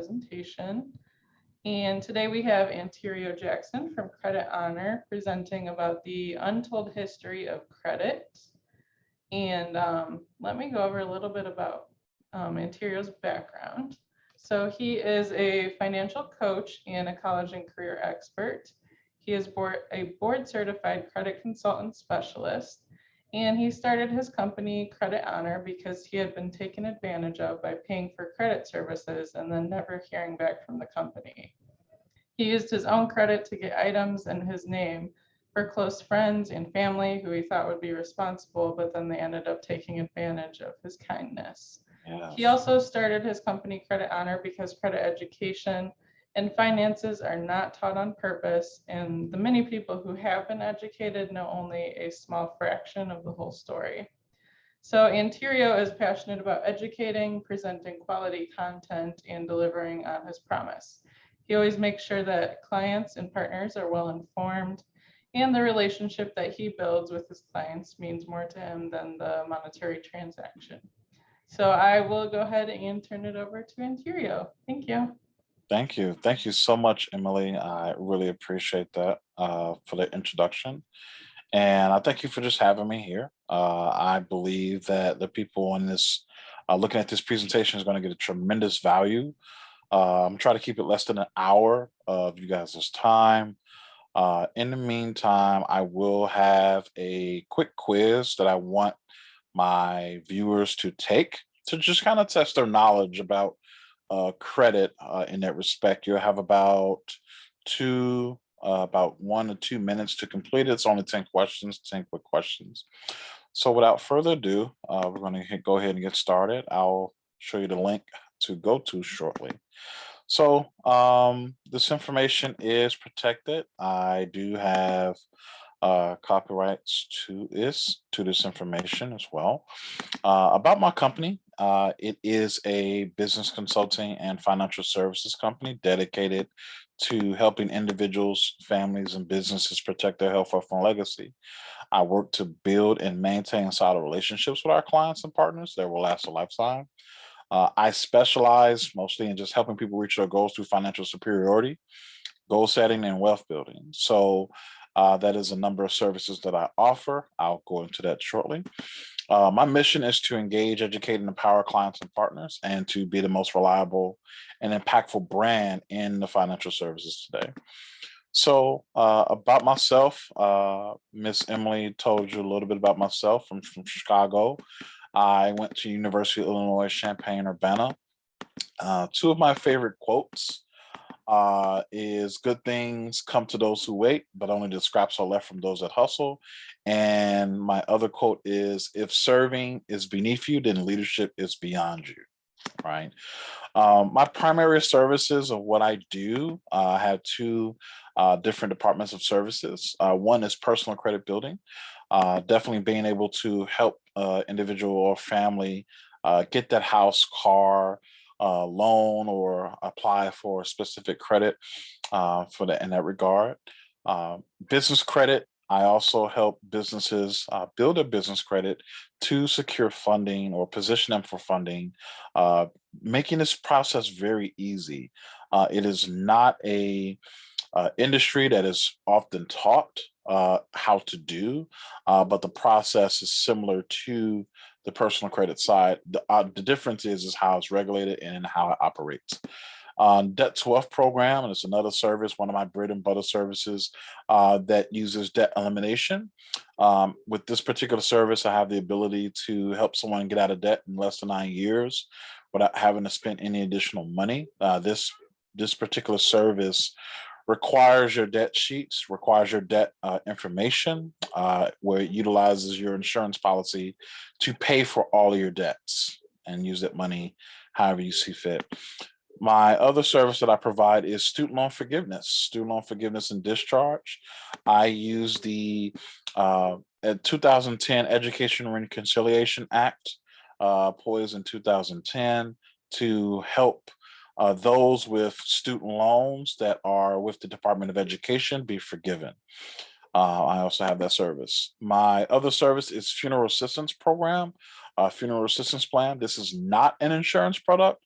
presentation. And today we have Anterio Jackson from Credit Honor presenting about the untold history of credit. And let me go over a little bit about Anterio's background. So he is a financial coach and a college and career expert. He is a board certified credit consultant specialist. And he started his company Credit Honor because he had been taken advantage of by paying for credit services and then never hearing back from the company. He used his own credit to get items in his name for close friends and family who he thought would be responsible, but then they ended up taking advantage of his kindness. Yes. He also started his company Credit Honor because credit education and finances are not taught on purpose, and the many people who have been educated know only a small fraction of the whole story. So Anterio is passionate about educating, presenting quality content, and delivering on his promise. He always makes sure that clients and partners are well informed, and the relationship that he builds with his clients means more to him than the monetary transaction. So I will go ahead and turn it over to Anterio. Thank you. Thank you. Thank you so much, Emily. I really appreciate that for the introduction. And I thank you for just having me here. I believe that the people in this looking at this presentation is going to get a tremendous value. I'm trying to keep it less than an hour of you guys' time. In the meantime, I will have a quick quiz that I want my viewers to take to just kind of test their knowledge about credit in that respect. You'll have about 1 to 2 minutes to complete it. It's only 10 questions, 10 quick questions. So without further ado, we're going to go ahead and get started. I'll show you the link to go to shortly. So this information is protected. I do have copyrights to this information as well. About my company, it is a business consulting and financial services company dedicated to helping individuals, families, and businesses protect their health, wealth, and legacy. I work to build and maintain solid relationships with our clients and partners that will last a lifetime. I specialize mostly in just helping people reach their goals through financial superiority, goal setting, and wealth building. So that is a number of services that I offer. I'll go into that shortly. My mission is to engage, educate, and empower clients and partners, and to be the most reliable and impactful brand in the financial services today. So about myself, Miss Emily told you a little bit about myself. I'm from Chicago. I went to University of Illinois, Champaign-Urbana. Two of my favorite quotes is good things come to those who wait, but only the scraps are left from those that hustle. And my other quote is, if serving is beneath you, then leadership is beyond you, right? My primary services of what I do, I have two different departments of services. One is personal credit building, definitely being able to help individual or family get that house, car, loan, or apply for specific credit for that in that regard. Business credit, I also help businesses build a business credit to secure funding or position them for funding, making this process very easy. It is not a industry that is often taught how to do, but the process is similar to the personal credit side. The difference is how it's regulated and how it operates. Debt to Wealth program, and it's another service, one of my bread and butter services that uses debt elimination. With this particular service, I have the ability to help someone get out of debt in less than 9 years without having to spend any additional money. This particular service requires your debt sheets, requires your debt information, where it utilizes your insurance policy to pay for all of your debts and use that money however you see fit. My other service that I provide is student loan forgiveness and discharge. I use the 2010 Education and Reconciliation Act, poised in 2010, to help those with student loans that are with the Department of Education be forgiven. I also have that service. My other service is funeral assistance program, funeral assistance plan. This is not an insurance product.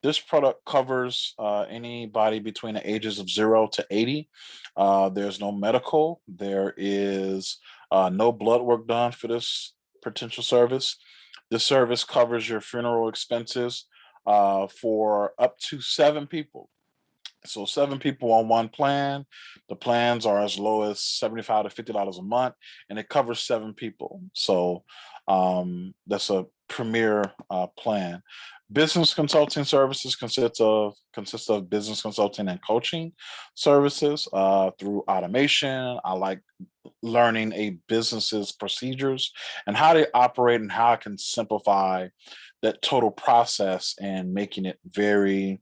This product covers anybody between the ages of 0 to 80. There's no medical. There is no blood work done for this potential service. This service covers your funeral expenses for up to 7 people. So 7 people on one plan. The plans are as low as $75 to $50 a month, and it covers 7 people. So that's a premier plan. Business consulting services consists of business consulting and coaching services through automation. I like learning a business's procedures and how they operate and how I can simplify that total process and making it very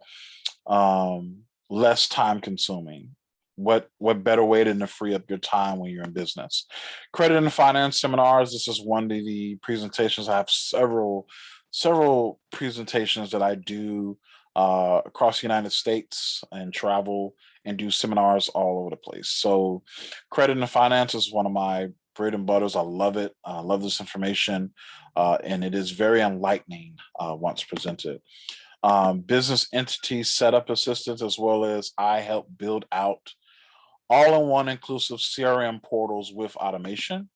less time consuming. What better way than to free up your time when you're in business? Credit and finance seminars. This is one of the presentations. I have several presentations that I do across the United States and travel and do seminars all over the place. So credit and finance is one of my bread and butters. I love it. I love this information, and it is very enlightening once presented. Business entity setup assistance, as well as I help build out all-in-one inclusive CRM portals with automation,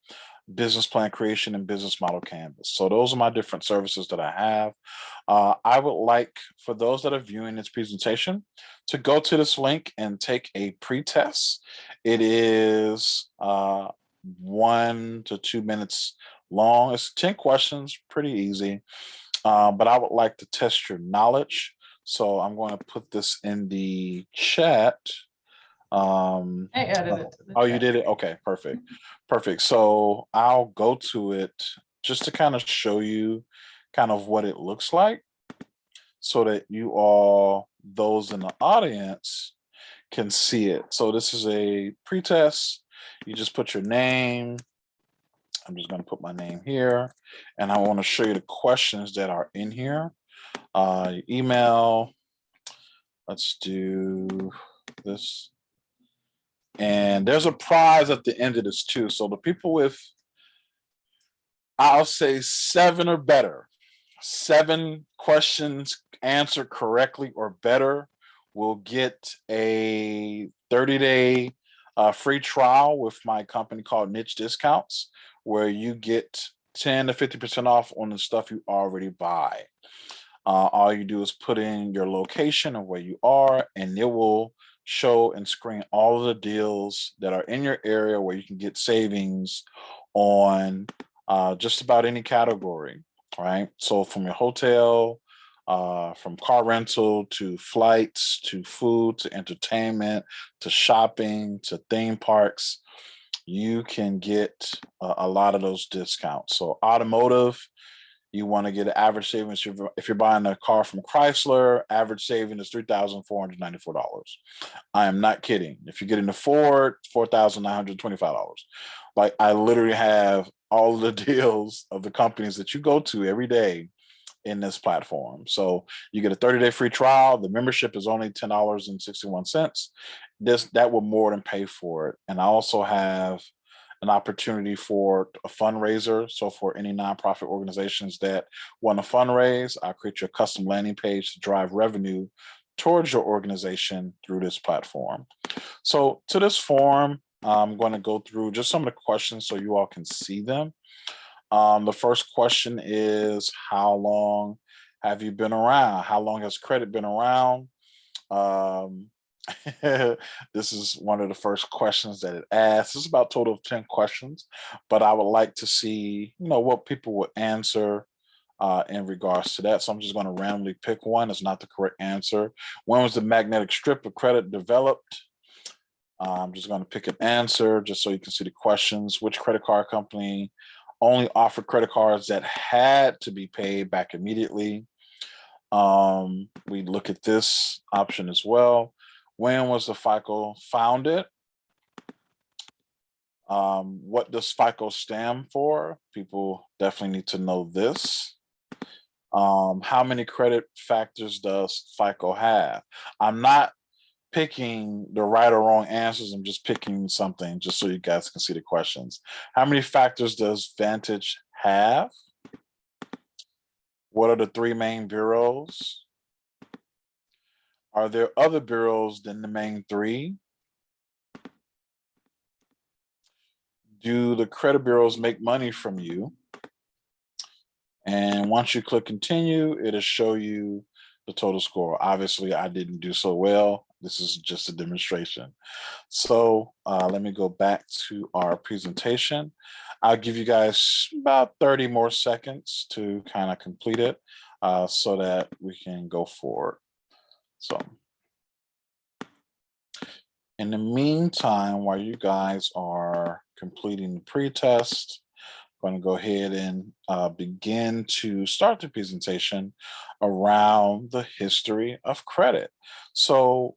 business plan creation, and business model canvas. So those are my different services that I have. I would like for those that are viewing this presentation to go to this link and take a pre-test. It is 1 to 2 minutes long. It's 10 questions, pretty easy. But I would like to test your knowledge. So I'm going to put this in the chat. I added it to the Oh, chat. you did it? Okay, perfect. Perfect. So I'll go to it just to kind of show you kind of what it looks like so that you all, those in the audience, can see it. So this is a pre-test. You just put your name. I'm just going to put my name here, and I want to show you the questions that are in here. Your email. Let's do this. And there's a prize at the end of this too. So the people with, I'll say 7 or better, 7 questions answered correctly or better will get a 30-day free trial with my company called Niche Discounts, where you get 10 to 50% off on the stuff you already buy. All you do is put in your location of where you are, and it will show and screen all of the deals that are in your area where you can get savings on just about any category, right? So from your hotel, from car rental to flights to food to entertainment to shopping to theme parks, you can get a lot of those discounts. So automotive, you want to get an average savings. If you're buying a car from Chrysler, average saving is $3,494. I am not kidding. If you're getting a Ford, $4,925. Like, I literally have all the deals of the companies that you go to every day in this platform. So you get a 30-day free trial. The membership is only $10.61. That will more than pay for it. And I also have an opportunity for a fundraiser. So for any nonprofit organizations that want to fundraise, I'll create your custom landing page to drive revenue towards your organization through this platform. So to this form, I'm going to go through just some of the questions so you all can see them. The first question is, how long have you been around? How long has credit been around? This is one of the first questions that it asks. It's about a total of 10 questions, but I would like to see, what people would answer in regards to that. So I'm just going to randomly pick one. It's not the correct answer. When was the magnetic strip of credit developed? I'm just going to pick an answer just so you can see the questions. Which credit card company only offered credit cards that had to be paid back immediately? We look at this option as well. When was the FICO founded? What does FICO stand for? People definitely need to know this. How many credit factors does FICO have? I'm not picking the right or wrong answers. I'm just picking something just so you guys can see the questions. How many factors does Vantage have? What are the 3 main bureaus? Are there other bureaus than the main three? Do the credit bureaus make money from you? And once you click continue, it'll show you the total score. Obviously, I didn't do so well. This is just a demonstration. So let me go back to our presentation. I'll give you guys about 30 more seconds to kind of complete it so that we can go forward. So in the meantime, while you guys are completing the pretest, I'm going to go ahead and begin to start the presentation around the history of credit. So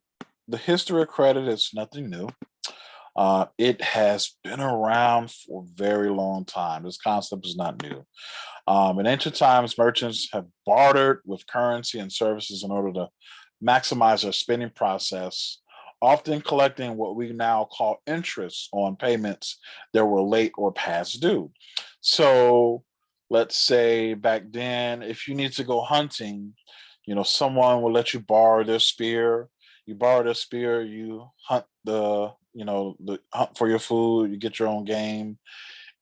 the history of credit is nothing new. It has been around for a very long time. This concept is not new. In ancient times, merchants have bartered with currency and services in order to maximize their spending process, often collecting what we now call interest on payments that were late or past due. So let's say back then, if you need to go hunting, someone will let you borrow their spear. You borrow their spear, you hunt the hunt for your food, you get your own game,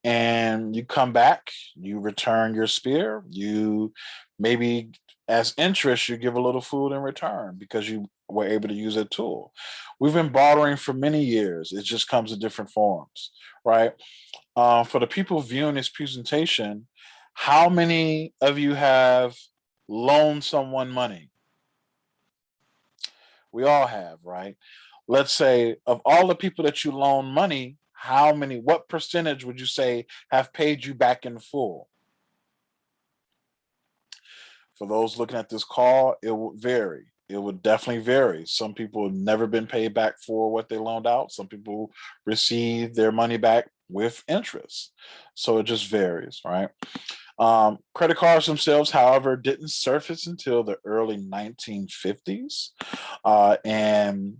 and you come back, you return your spear, you maybe as interest, you give a little food in return because you were able to use a tool. We've been bartering for many years. It just comes in different forms, right? For the people viewing this presentation, how many of you have loaned someone money? We all have, right? Let's say of all the people that you loan money, what percentage would you say have paid you back in full? For those looking at this call, it would vary. It would definitely vary. Some people have never been paid back for what they loaned out. Some people receive their money back with interest. So it just varies, right? Credit cards themselves, however, didn't surface until the early 1950s. And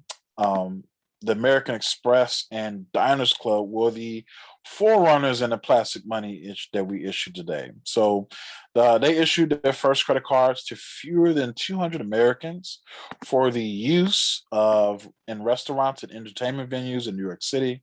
the American Express and Diners Club were the forerunners in the plastic money that we issue today. So they issued their first credit cards to fewer than 200 Americans for the use of in restaurants and entertainment venues in New York City.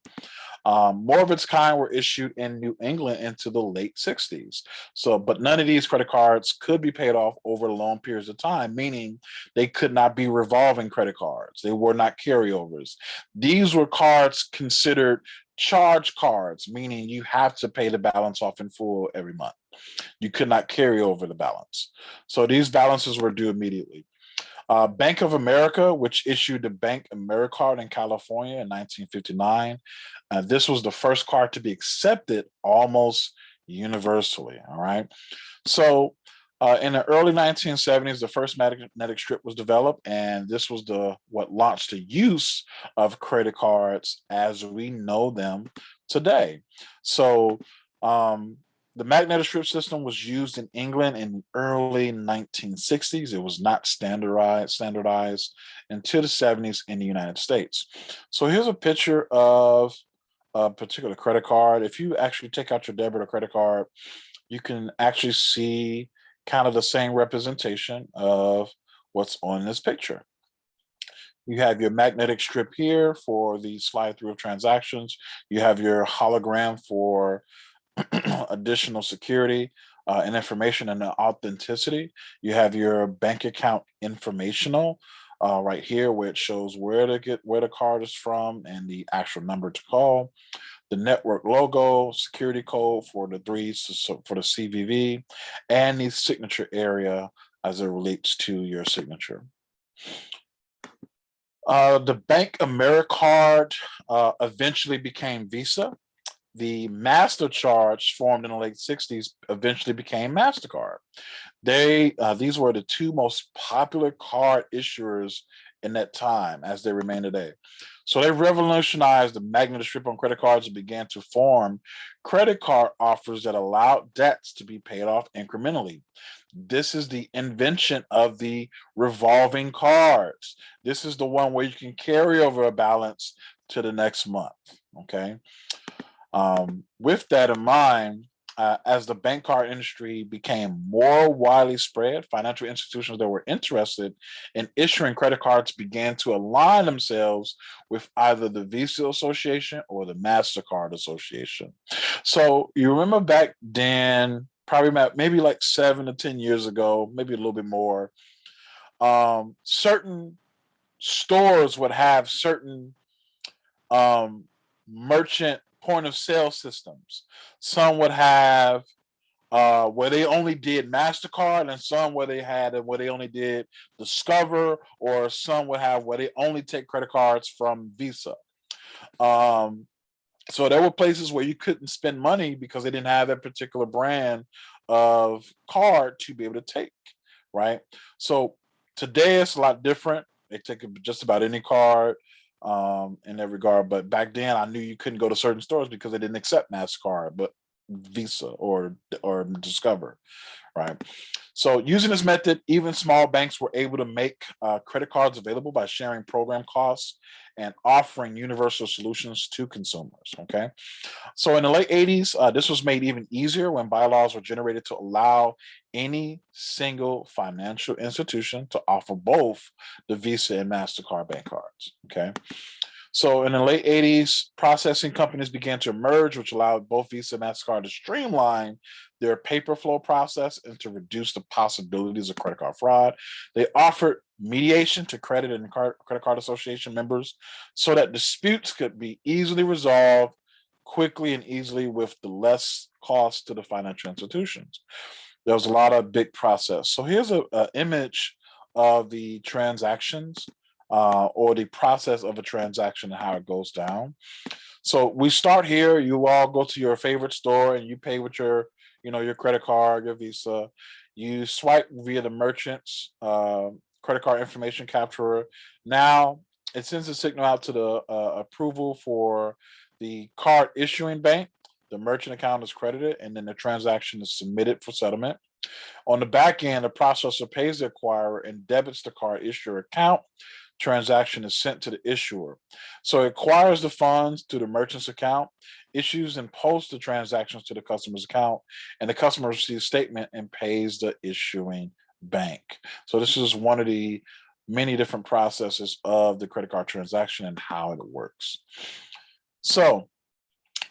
More of its kind were issued in New England into the late 60s. So, but none of these credit cards could be paid off over long periods of time, meaning they could not be revolving credit cards. They were not carryovers. These were cards considered charge cards, meaning you have to pay the balance off in full every month. You could not carry over the balance. So these balances were due immediately. Bank of America, which issued the Bank AmeriCard in California in 1959. This was the first card to be accepted almost universally. All right. So in the early 1970s, the first magnetic strip was developed, and this was what launched the use of credit cards as we know them today. So the magnetic strip system was used in England in the early 1960s. It was not standardized until the 70s in the United States. So here's a picture of a particular credit card. If you actually take out your debit or credit card, you can actually see kind of the same representation of what's on this picture. You have your magnetic strip here for the slide through of transactions. You have your hologram for additional security and information and authenticity. You have your bank account informational right here, where it shows where the card is from and the actual number to call. The network logo, security code for the threes for the CVV, and the signature area as it relates to your signature. The Bank AmeriCard eventually became Visa. The Master Charge, formed in the late 60s, eventually became MasterCard. These were the two most popular card issuers in that time, as they remain today. So they revolutionized the magnetic strip on credit cards and began to form credit card offers that allowed debts to be paid off incrementally. This is the invention of the revolving cards. This is the one where you can carry over a balance to the next month. Okay. With that in mind, as the bank card industry became more widely spread, financial institutions that were interested in issuing credit cards began to align themselves with either the Visa Association or the MasterCard Association. So you remember back then, probably maybe like 7 to 10 years ago, maybe a little bit more, certain stores would have certain um, merchant point of sale systems. Some would have where they only did MasterCard, and some where they had where they only did Discover, or some would have where they only take credit cards from Visa. Um, so there were places where you couldn't spend money because they didn't have that particular brand of card to be able to take, right? So today it's a lot different. They take just about any card in that regard. But back then, I knew you couldn't go to certain stores because they didn't accept MasterCard, but Visa or Discover, right? So using this method, even small banks were able to make credit cards available by sharing program costs and offering universal solutions to consumers. Okay. So in the late 80s, this was made even easier when bylaws were generated to allow any single financial institution to offer both the Visa and MasterCard bank cards. Okay. So in the late 80s, processing companies began to emerge, which allowed both Visa and MasterCard to streamline their paper flow process and to reduce the possibilities of credit card fraud. They offered mediation to credit and credit card association members so that disputes could be easily resolved quickly and easily with the less cost to the financial institutions. There was a lot of big process. So here's an image of the transactions or the process of a transaction and how it goes down. So we start here. You all go to your favorite store and you pay with your, your credit card, your Visa. You swipe via the merchant's credit card information capturer. Now it sends a signal out to the approval for the card issuing bank. The merchant account is credited, and then the transaction is submitted for settlement. On the back end, the processor pays the acquirer and debits the card issuer account. Transaction is sent to the issuer. So it acquires the funds to the merchant's account, issues and posts the transactions to the customer's account, and the customer receives a statement and pays the issuing bank. So this is one of the many different processes of the credit card transaction and how it works. So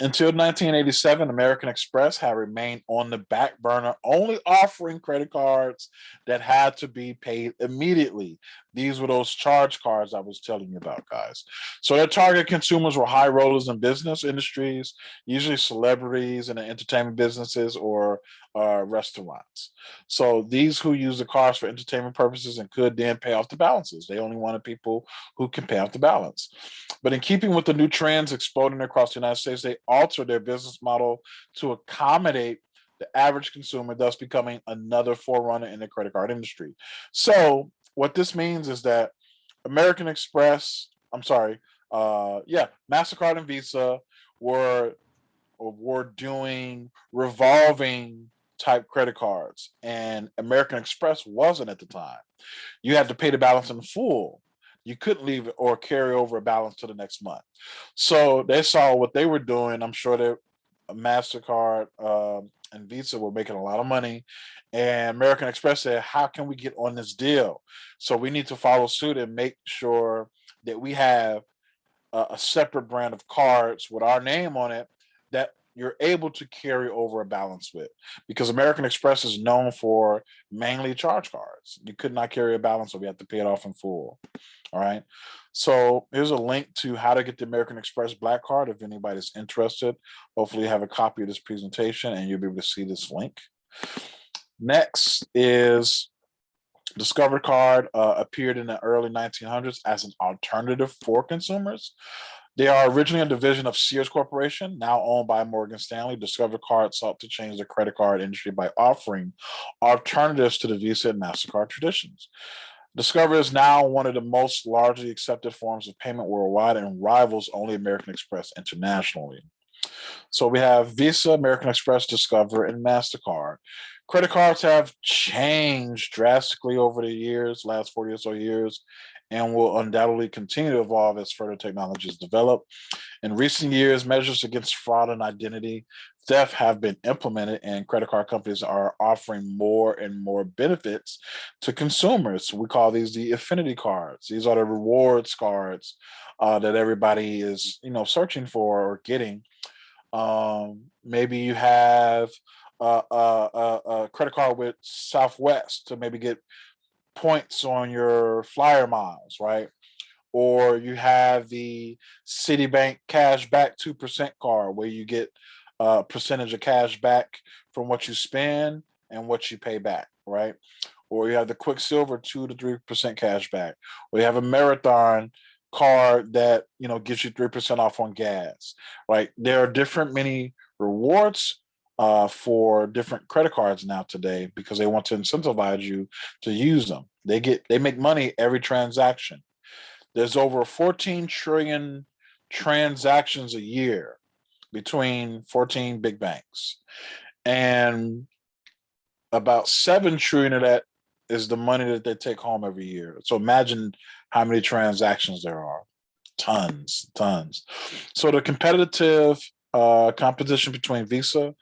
until 1987, American Express had remained on the back burner, only offering credit cards that had to be paid immediately. These were those charge cards I was telling you about, guys. So their target consumers were high rollers in business industries, usually celebrities in the entertainment businesses or restaurants. So these who use the cards for entertainment purposes and could then pay off the balances. They only wanted people who can pay off the balance. But in keeping with the new trends exploding across the United States, they altered their business model to accommodate the average consumer, thus becoming another forerunner in the credit card industry. So what this means is that American Express, MasterCard and Visa were doing revolving type credit cards, and American Express wasn't at the time. You had to pay the balance in full. You couldn't leave it or carry over a balance to the next month. So they saw what they were doing. I'm sure that MasterCard and Visa were making a lot of money. And American Express said, how can we get on this deal? So we need to follow suit and make sure that we have a separate brand of cards with our name on it that you're able to carry over a balance with, because American Express is known for mainly charge cards. You could not carry a balance, so we have to pay it off in full. All right. So here's a link to how to get the American Express Black Card if anybody's interested. Hopefully you have a copy of this presentation and you'll be able to see this link. Next is Discover Card appeared in the early 1900s as an alternative for consumers. They are originally a division of Sears Corporation, now owned by Morgan Stanley. Discover Card sought to change the credit card industry by offering alternatives to the Visa and MasterCard traditions. Discover is now one of the most largely accepted forms of payment worldwide and rivals only American Express internationally. So we have Visa, American Express, Discover, and MasterCard. Credit cards have changed drastically over the years, last 40 or so years, and will undoubtedly continue to evolve as further technologies develop. In recent years, measures against fraud and identity theft have been implemented, and credit card companies are offering more and more benefits to consumers. We call these the affinity cards. These are the rewards cards that everybody is, searching for or getting. Maybe you have a credit card with Southwest to maybe get points on your flyer miles, right? Or you have the Citibank cash back 2% card where you get a percentage of cash back from what you spend and what you pay back, right? Or you have the Quicksilver 2 to 3% cash back. Or you have a Marathon card that gives you 3% off on gas, right? There are many rewards for different credit cards now today because they want to incentivize you to use them. They make money every transaction. There's over 14 trillion transactions a year between 14 big banks. And about 7 trillion of that is the money that they take home every year. So imagine how many transactions there are. Tons. So the competitive competition between Visa,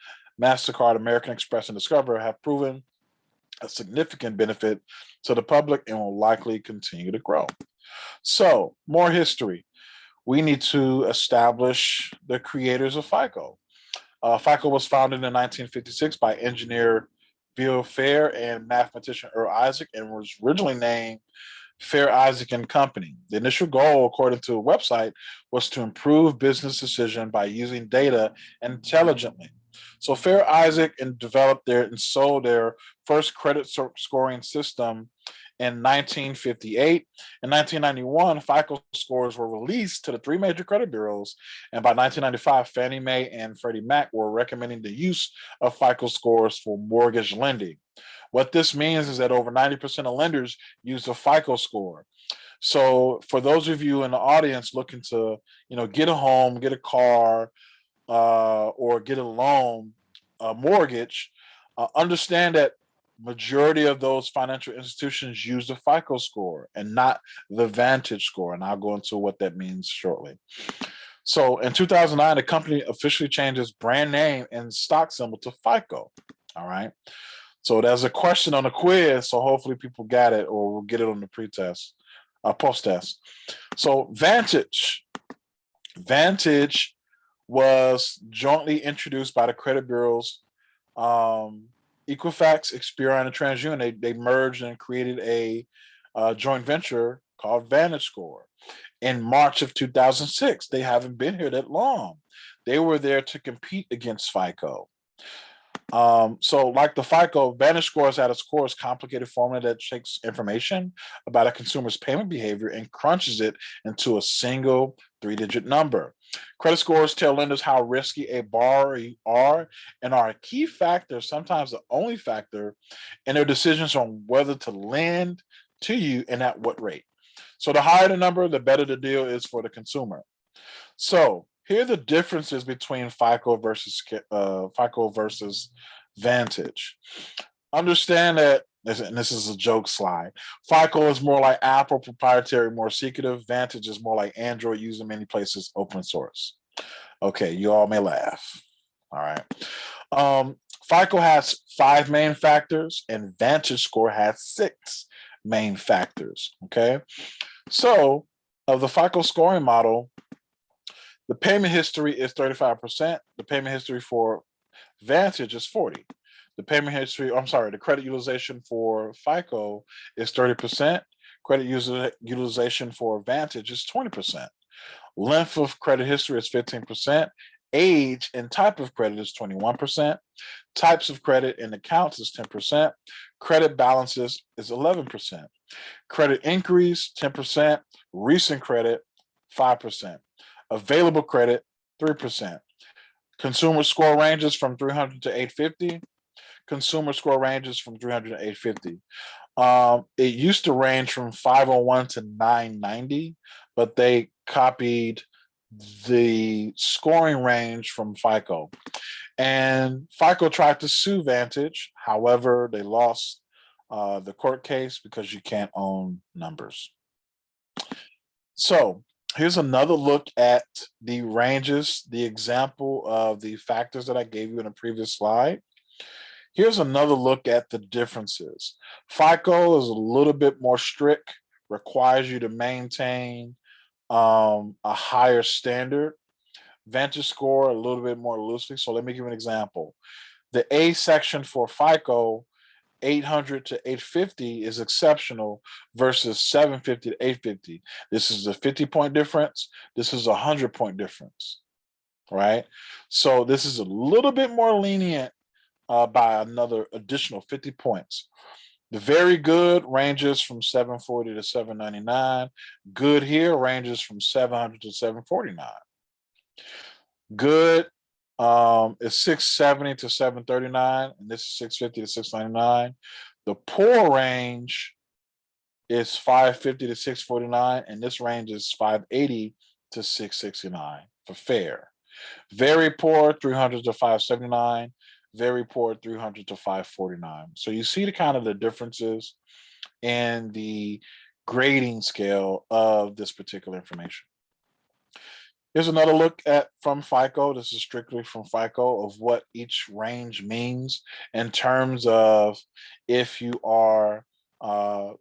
MasterCard, American Express, and Discover have proven a significant benefit to the public and will likely continue to grow. So, more history. We need to establish the creators of FICO. FICO was founded in 1956 by engineer Bill Fair and mathematician Earl Isaac and was originally named Fair Isaac and Company. The initial goal, according to a website, was to improve business decision by using data intelligently. So Fair Isaac developed and sold their first credit scoring system in 1958. In 1991, FICO scores were released to the 3 major credit bureaus, and by 1995, Fannie Mae and Freddie Mac were recommending the use of FICO scores for mortgage lending. What this means is that over 90% of lenders use a FICO score. So for those of you in the audience looking to, get a home, get a car, or get a loan, a mortgage, understand that majority of those financial institutions use the FICO score and not the Vantage score. And I'll go into what that means shortly. So in 2009, the company officially changed its brand name and stock symbol to FICO. All right. So there's a question on the quiz. So hopefully people got it, or we'll get it on the pre-test, post-test. So Vantage was jointly introduced by the credit bureaus, Equifax, Experian, and TransUnion. They merged and created a joint venture called VantageScore in March of 2006. They haven't been here that long. They were there to compete against FICO. So like the FICO, VantageScore is at its core is complicated formula that takes information about a consumer's payment behavior and crunches it into a single 3-digit number. Credit scores tell lenders how risky a borrower are and are a key factor, sometimes the only factor, in their decisions on whether to lend to you and at what rate. So the higher the number, the better the deal is for the consumer. So here are the differences between FICO versus Vantage. Understand that, and this is a joke slide, FICO is more like Apple, proprietary, more secretive. Vantage is more like Android, used in many places, open source. Okay, you all may laugh. All right. FICO has 5 main factors, and VantageScore has 6 main factors. Okay. So, of the FICO scoring model, the payment history is 35%. The payment history for Vantage is 40. The credit utilization for FICO is 30%. Credit utilization for Vantage is 20%. Length of credit history is 15%. Age and type of credit is 21%. Types of credit and accounts is 10%. Credit balances is 11%. Credit inquiries, 10%. Recent credit, 5%. Available credit, 3%. Consumer score ranges from 300 to 850. Consumer score ranges from 300 to 850. It used to range from 501 to 990, but they copied the scoring range from FICO. And FICO tried to sue Vantage. However, they lost the court case because you can't own numbers. So Here's another look at the ranges, the example of the factors that I gave you in a previous slide. Here's another look at the differences. FICO is a little bit more strict, requires you to maintain a higher standard. VantageScore a little bit more loosely. So let me give you an example. The A section for FICO, 800 to 850 is exceptional versus 750 to 850. This is a 50-point difference. This is a 100-point difference, right? So this is a little bit more lenient by another additional 50 points. The very good ranges from 740 to 799. Good here ranges from 700 to 749. Good is 670 to 739, and this is 650 to 699. The poor range is 550 to 649, and this range is 580 to 669 for fair. Very poor, 300 to 579. Very poor, 300 to 549. So you see the kind of the differences in the grading scale of this particular information. Here's another look at from FICO. This is strictly from FICO of what each range means in terms of if you are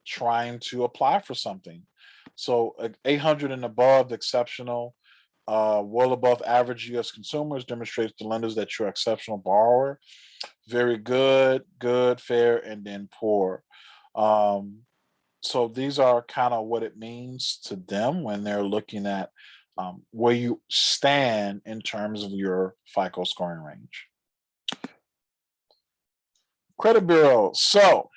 trying to apply for something. So 800 and above, exceptional. Well above average U.S. consumers demonstrates to lenders that you're an exceptional borrower. Very good, good, fair, and then poor. So these are kind of what it means to them when they're looking at where you stand in terms of your FICO scoring range. Credit bureau. So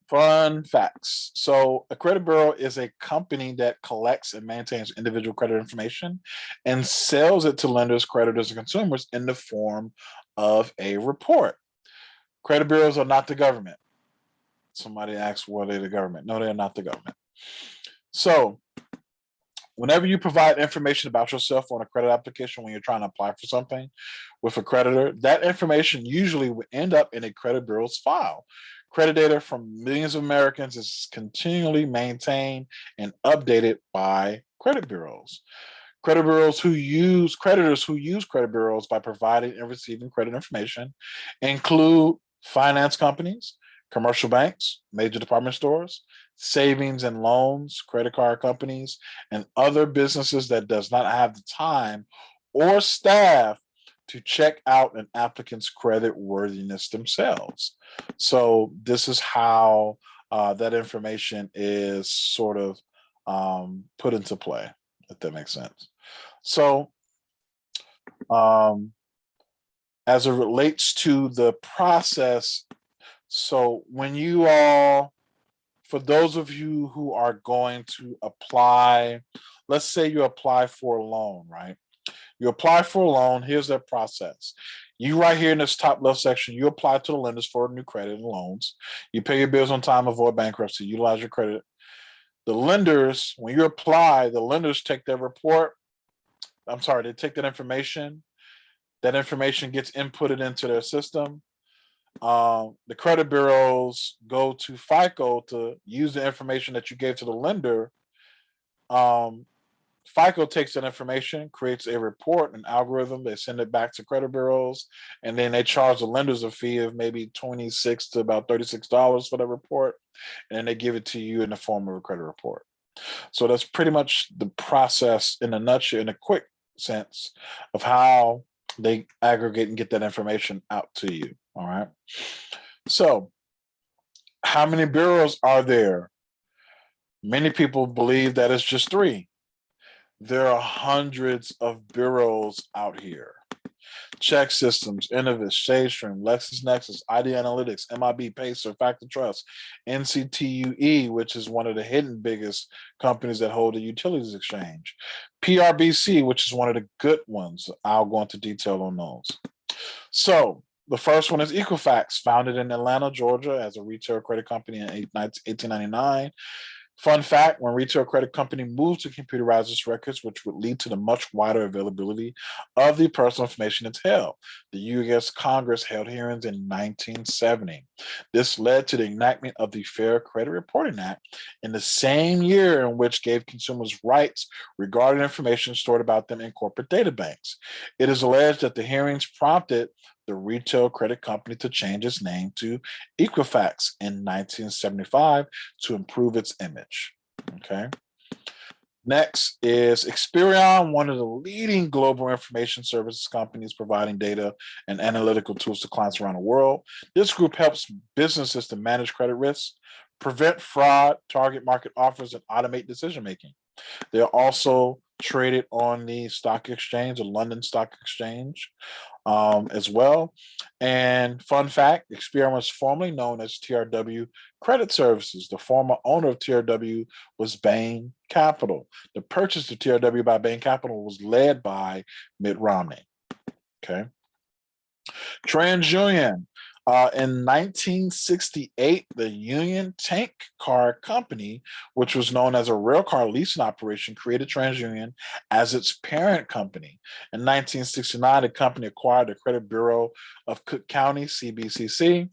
fun facts. So a credit bureau is a company that collects and maintains individual credit information and sells it to lenders, creditors, and consumers in the form of a report. Credit bureaus are not the government. Somebody asks, well, they're the government. No, they're not the government. So whenever you provide information about yourself on a credit application when you're trying to apply for something with a creditor, that information usually will end up in a credit bureau's file. Credit data from millions of Americans is continually maintained and updated by credit bureaus. Creditors who use credit bureaus by providing and receiving credit information include finance companies, commercial banks, major department stores, savings and loans, credit card companies, and other businesses that does not have the time or staff to check out an applicant's credit worthiness themselves. So this is how that information is sort of put into play, if that makes sense. So as it relates to the process, so when you all, for those of you who are going to apply, let's say you apply for a loan, right? You apply for a loan, here's that process. You right here in this top left section, you apply to the lenders for new credit and loans. You pay your bills on time, avoid bankruptcy, utilize your credit. The lenders, when you apply, the lenders take their report. I'm sorry, they take that information. That information gets inputted into their system. The credit bureaus go to FICO to use the information that you gave to the lender. FICO takes that information, creates a report, an algorithm. They send it back to credit bureaus, and then they charge the lenders a fee of maybe $26 to about $36 for the report, and then they give it to you in the form of a credit report. So that's pretty much the process in a nutshell, in a quick sense, of how they aggregate and get that information out to you. All right. So, how many bureaus are there? Many people believe that it's just 3. There are hundreds of bureaus out here. Check Systems, Innovis, ShadeStream, LexisNexis, ID Analytics, MIB, Pacer, Factor Trust, NCTUE, which is one of the hidden biggest companies that hold the utilities exchange, PRBC, which is one of the good ones. I'll go into detail on those. So the first one is Equifax, founded in Atlanta, Georgia as a retail credit company in 1899. Fun fact, when retail credit company moved to computerize its records, which would lead to the much wider availability of the personal information it's held. The U.S. Congress held hearings in 1970. This led to the enactment of the Fair Credit Reporting Act in the same year, in which gave consumers rights regarding information stored about them in corporate data banks. It is alleged that the hearings prompted the retail credit company to change its name to Equifax in 1975 to improve its image. Okay. Next is Experian, one of the leading global information services companies providing data and analytical tools to clients around the world. This group helps businesses to manage credit risks, prevent fraud, target market offers, and automate decision making. They're also traded on the stock exchange, the London Stock Exchange, as well. And fun fact, Experian was formerly known as TRW Credit Services. The former owner of TRW was Bain Capital. The purchase of TRW by Bain Capital was led by Mitt Romney. Okay. TransUnion. In 1968, the Union Tank Car Company, which was known as a railcar leasing operation, created TransUnion as its parent company. In 1969, the company acquired the Credit Bureau of Cook County, CBCC.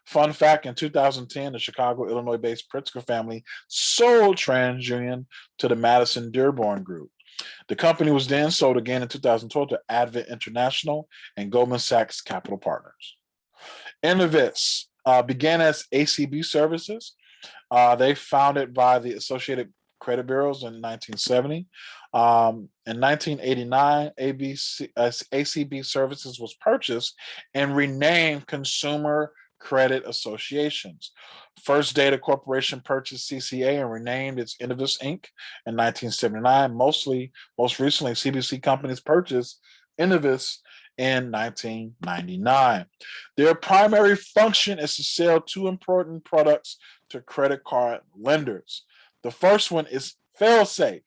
Fun fact, in 2010, the Chicago, Illinois-based Pritzker family sold TransUnion to the Madison Dearborn Group. The company was then sold again in 2012 to Advent International and Goldman Sachs Capital Partners. Innovis began as ACB Services. They founded by the Associated Credit Bureaus in 1970. In 1989, ACB Services was purchased and renamed Consumer Credit Associations. First Data Corporation purchased CCA and renamed its Innovis Inc. in 1979. Most recently, CBC companies purchased Innovis in 1999. Their primary function is to sell two important products to credit card lenders. The first one is FailSafe.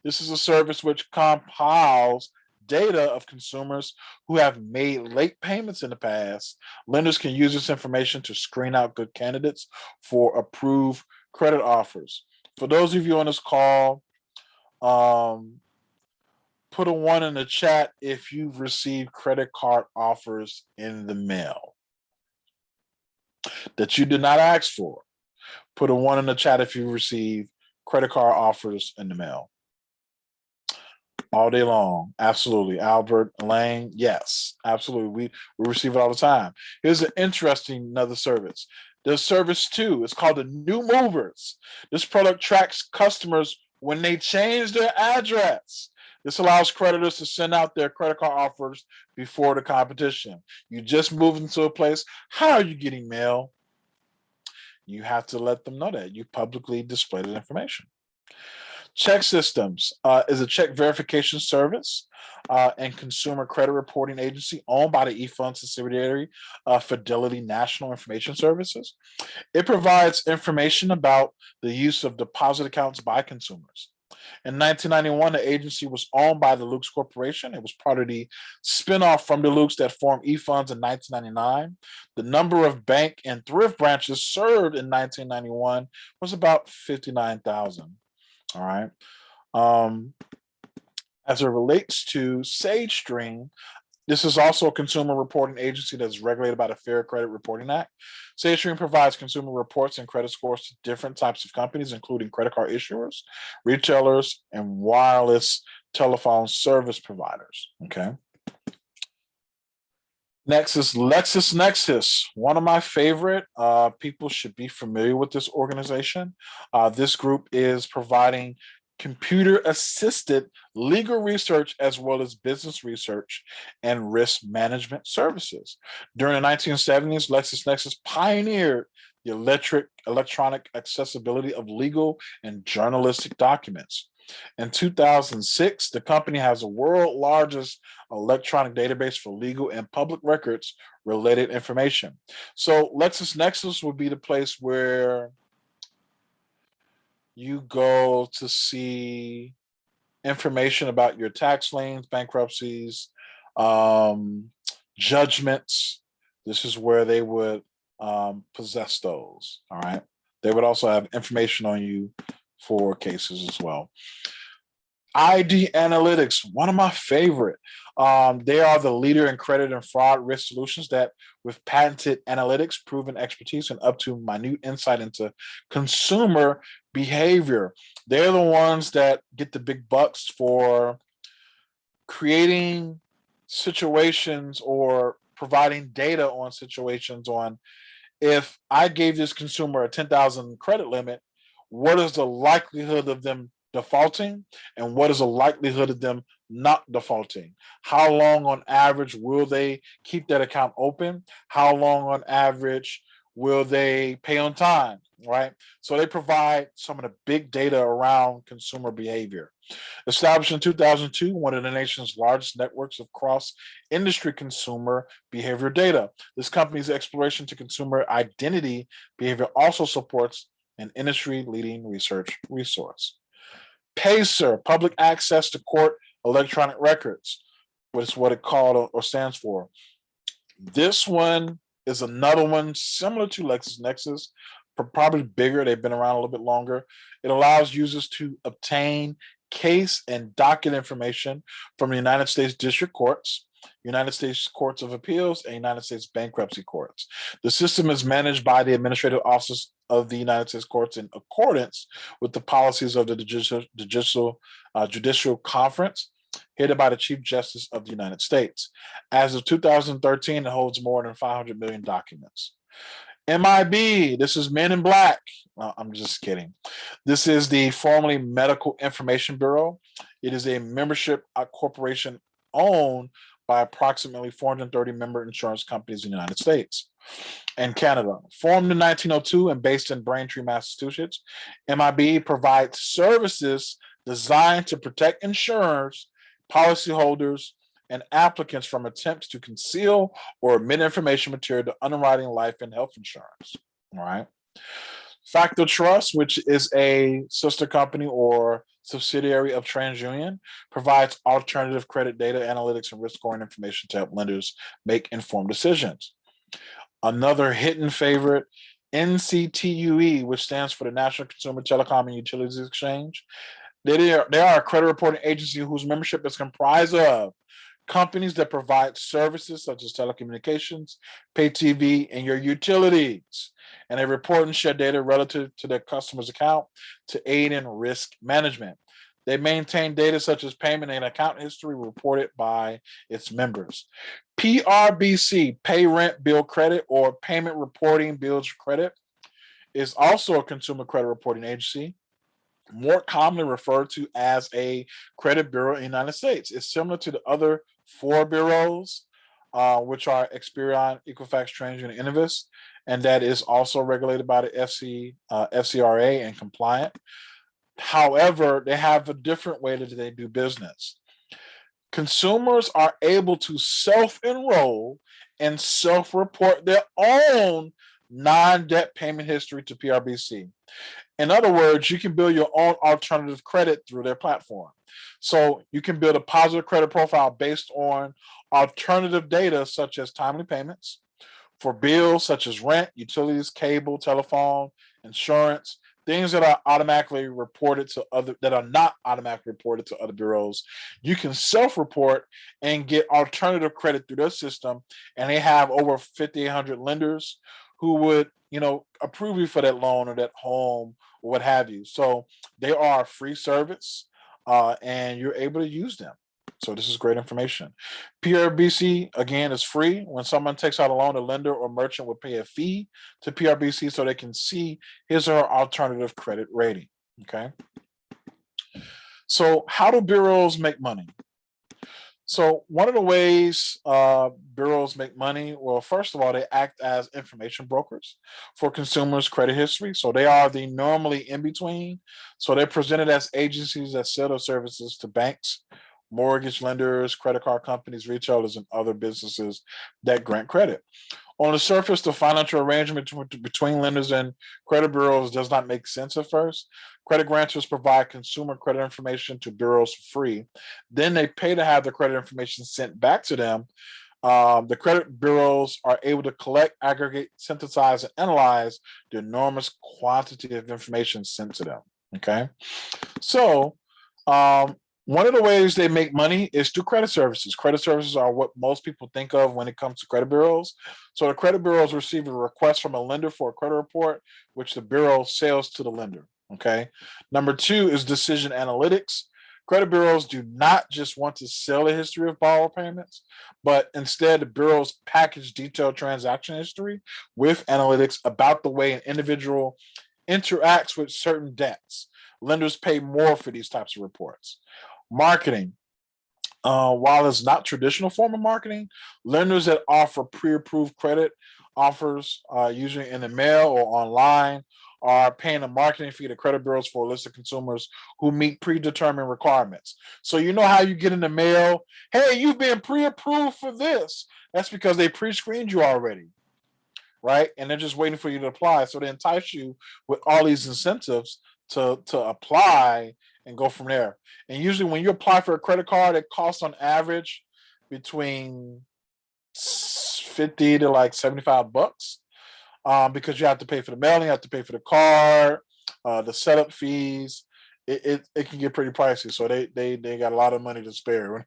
This is a service which compiles data of consumers who have made late payments in the past. Lenders can use this information to screen out good candidates for approved credit offers. For those of you on this call, put a 1 in the chat if you've received credit card offers in the mail that you did not ask for. Put a 1 in the chat if you received credit card offers in the mail. All day long. Absolutely. Albert, Elaine, yes, absolutely. We receive it all the time. Here's an interesting another service. There's service 2. It's called the New Movers. This product tracks customers when they change their address. This allows creditors to send out their credit card offers before the competition. You just moved into a place. How are you getting mail? You have to let them know that. You publicly display the information. Check Systems is a check verification service and consumer credit reporting agency owned by the eFund subsidiary Fidelity National Information Services. It provides information about the use of deposit accounts by consumers. In 1991, the agency was owned by the Lukes Corporation. It was part of the spinoff from the Lukes that formed eFunds in 1999. The number of bank and thrift branches served in 1991 was about 59,000. All right. As it relates to SageStream, this is also a consumer reporting agency that's regulated by the Fair Credit Reporting Act. SageStream provides consumer reports and credit scores to different types of companies, including credit card issuers, retailers, and wireless telephone service providers. Okay. Next is LexisNexis, one of my favorite. People should be familiar with this organization. This group is providing computer-assisted legal research as well as business research and risk management services. During the 1970s, LexisNexis pioneered the electronic accessibility of legal and journalistic documents. In 2006, the company has the world's largest electronic database for legal and public records related information. So LexisNexis would be the place where you go to see information about your tax liens, bankruptcies, judgments. This is where they would possess those. All right. They would also have information on you for cases as well. ID Analytics, one of my favorite. They are the leader in credit and fraud risk solutions that, with patented analytics, proven expertise, and up to minute insight into consumer behavior. They're the ones that get the big bucks for creating situations or providing data on situations on, if I gave this consumer a 10,000 credit limit, what is the likelihood of them defaulting and what is the likelihood of them not defaulting? How long on average will they keep that account open? How long on average will they pay on time, right? So they provide some of the big data around consumer behavior. Established in 2002, one of the nation's largest networks of cross-industry consumer behavior data. This company's exploration to consumer identity behavior also supports an industry-leading research resource. PACER, public access to court electronic records, which is what it called or stands for. This one is another one similar to LexisNexis, but probably bigger. They've been around a little bit longer. It allows users to obtain case and docket information from the United States District Courts, United States Courts of Appeals, and United States Bankruptcy Courts. The system is managed by the Administrative Offices of the United States Courts in accordance with the policies of the Judicial Conference, headed by the Chief Justice of the United States. As of 2013, it holds more than 500 million documents. MIB, this is Men in Black. I'm just kidding. This is the formerly Medical Information Bureau. It is a membership corporation owned by approximately 430 member insurance companies in the United States and Canada. Formed in 1902 and based in Braintree, Massachusetts, MIB provides services designed to protect insurers, policyholders, and applicants from attempts to conceal or omit information material to underwriting life and health insurance. All right. Factor Trust, which is a sister company or subsidiary of TransUnion, provides alternative credit data analytics and risk scoring information to help lenders make informed decisions. Another hidden favorite, NCTUE, which stands for the National Consumer Telecom and Utilities Exchange. They are a credit reporting agency whose membership is comprised of companies that provide services such as telecommunications, pay TV, and your utilities. And they report and share data relative to their customers' account to aid in risk management. They maintain data such as payment and account history reported by its members. PRBC, Pay Rent Bill Credit, or Payment Reporting Bills Credit, is also a consumer credit reporting agency, more commonly referred to as a credit bureau in the United States. It's similar to the other four bureaus, which are Experian, Equifax, TransUnion, and Innovis, and that is also regulated by the FCRA and compliant. However, they have a different way that they do business. Consumers are able to self-enroll and self-report their own non-debt payment history to PRBC. In other words, you can build your own alternative credit through their platform. So you can build a positive credit profile based on alternative data such as timely payments for bills such as rent, utilities, cable, telephone, insurance, things that are automatically reported to other that are not automatically reported to other bureaus. You can self-report and get alternative credit through their system, and they have over 5,800 lenders who would approve you for that loan or that home or what have you. So they are a free service, and you're able to use them. So this is great information. PRBC, again, is free. When someone takes out a loan, a lender or merchant will pay a fee to PRBC so they can see his or her alternative credit rating. Okay. So how do bureaus make money? So one of the ways bureaus make money, well, first of all, they act as information brokers for consumers' credit history. So they are the normally in between. So they're presented as agencies that sell their services to banks, mortgage lenders, credit card companies, retailers, and other businesses that grant credit. On the surface, the financial arrangement between lenders and credit bureaus does not make sense at first. Credit grantors provide consumer credit information to bureaus for free. Then they pay to have the credit information sent back to them. The credit bureaus are able to collect, aggregate, synthesize, and analyze the enormous quantity of information sent to them. Okay. So one of the ways they make money is through credit services. Credit services are what most people think of when it comes to credit bureaus. So the credit bureaus receive a request from a lender for a credit report, which the bureau sells to the lender. Okay. Number two is decision analytics. Credit bureaus do not just want to sell a history of borrower payments, but instead the bureaus package detailed transaction history with analytics about the way an individual interacts with certain debts. Lenders pay more for these types of reports. Marketing. While it's not traditional form of marketing, lenders that offer pre-approved credit offers, usually in the mail or online, are paying a marketing fee to credit bureaus for a list of consumers who meet predetermined requirements. So you know how you get in the mail, hey, you've been pre-approved for this. That's because they pre-screened you already, right? And they're just waiting for you to apply. So they entice you with all these incentives to apply and go from there. And usually when you apply for a credit card, it costs on average between 50 to like $75, because you have to pay for the mailing, you have to pay for the card, the setup fees. It can get pretty pricey. So they got a lot of money to spare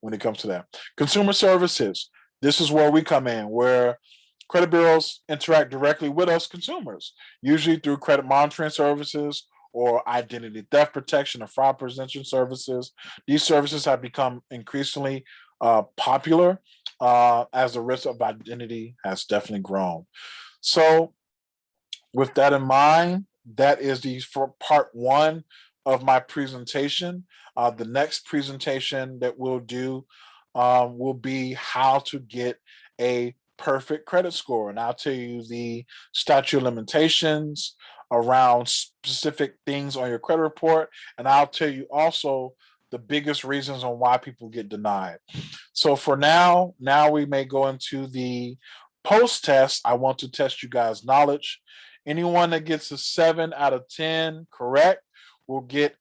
when it comes to that. Consumer services. This is where we come in, where credit bureaus interact directly with us consumers, usually through credit monitoring services or identity theft protection or fraud prevention services. These services have become increasingly popular as the risk of identity has definitely grown. So with that in mind, that is for part one of my presentation. The next presentation that we'll do will be how to get a perfect credit score. And I'll tell you the statute of limitations around specific things on your credit report. And I'll tell you also the biggest reasons on why people get denied. So for now we may go into the post test. I want to test you guys' knowledge. Anyone that gets a 7 out of 10 correct will get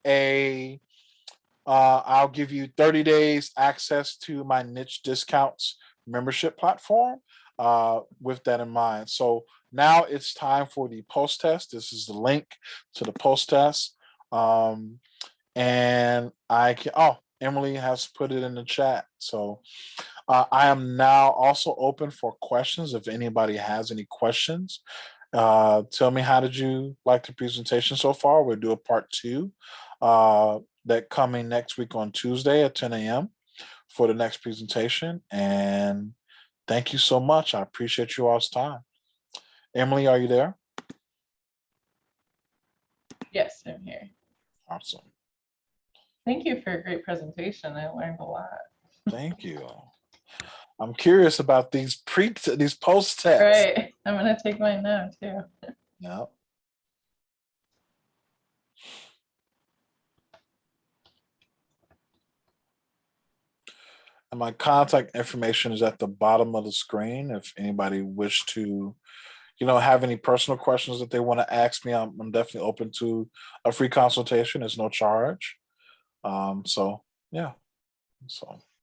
I'll give you 30 days access to my niche discounts membership platform with that in mind. So now it's time for the post test. This is the link to the post test. And Emily has put it in the chat. So I am now also open for questions. If anybody has any questions, tell me, how did you like the presentation so far? We'll do a part two that coming next week on Tuesday at 10 a.m. for the next presentation. And thank you so much. I appreciate you all's time. Emily, are you there? Yes, I'm here. Awesome. Thank you for a great presentation. I learned a lot. Thank you. I'm curious about these post tests. Right. I'm gonna take mine now too. Yep. And my contact information is at the bottom of the screen. If anybody wish to, have any personal questions that they want to ask me, I'm definitely open to a free consultation. There's no charge. So yeah. So